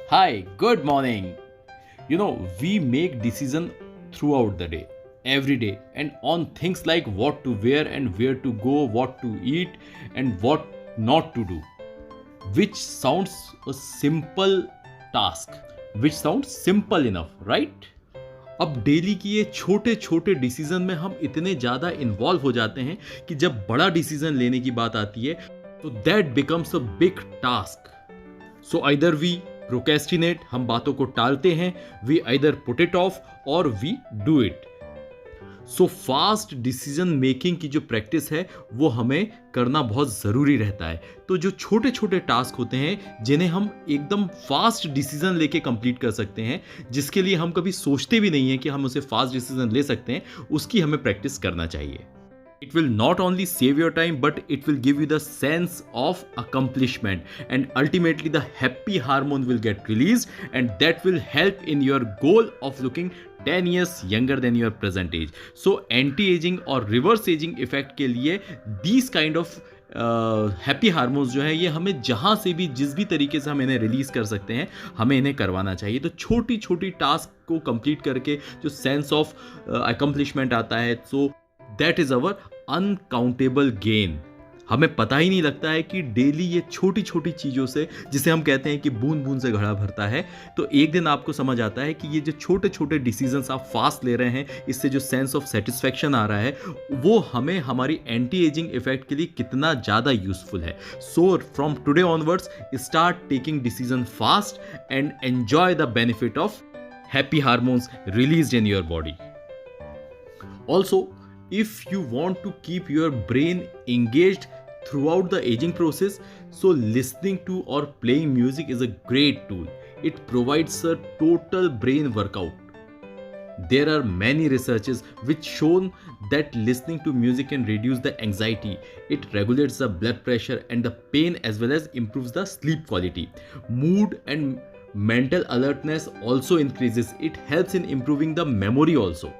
Hi, good morning. We make decision throughout the day, every day, and on things like what to wear and where to go, what to eat and what not to do, which sounds a simple task, which sounds simple enough, right? अब daily की ये छोटे छोटे decision में हम इतने ज्यादा involve हो जाते हैं कि जब बड़ा डिसीजन लेने की बात आती है तो that becomes a big task. So either we procrastinate, हम बातों को टालते हैं, we either put it off or we do it. So fast decision making की जो प्रैक्टिस है वो हमें करना बहुत ज़रूरी रहता है. तो जो छोटे छोटे टास्क होते हैं जिन्हें हम एकदम फास्ट डिसीजन लेके कंप्लीट कर सकते हैं, जिसके लिए हम कभी सोचते भी नहीं है कि हम उसे फास्ट डिसीजन ले सकते हैं, उसकी हमें प्रैक्टिस करना चाहिए. It will not only save your time, but it will give you the sense of accomplishment, and ultimately the happy hormone will get released, and that will help in your goal of looking 10 years younger than your present age. So anti-aging और reverse aging effect के लिए these kind of happy hormones जो है ये हमें जहाँ से भी जिस भी तरीके से हम इन्हें रिलीज कर सकते हैं, हमें इन्हें करवाना चाहिए. तो छोटी छोटी टास्क को कंप्लीट करके जो सेंस ऑफ अकम्पलिशमेंट आता है, so that is our uncountable gain. हमें पता ही नहीं लगता है कि डेली ये छोटी छोटी चीज़ों से, जिसे हम कहते हैं कि बूंद बूंद से घड़ा भरता है, तो एक दिन आपको समझ आता है कि ये जो छोटे छोटे डिसीजंस आप फास्ट ले रहे हैं, इससे जो सेंस ऑफ सेटिस्फैक्शन आ रहा है वो हमें हमारी एंटी एजिंग इफेक्ट के लिए कितना ज़्यादा यूजफुल है. So from today onwards start taking decision fast and enjoy the benefit of happy hormones released in your body. Also, if you want to keep your brain engaged throughout the aging process, so listening to or playing music is a great tool. It provides a total brain workout. There are many researches which shown that listening to music can reduce the anxiety. It regulates the blood pressure and the pain, as well as improves the sleep quality. Mood and mental alertness also increases. It helps in improving the memory also.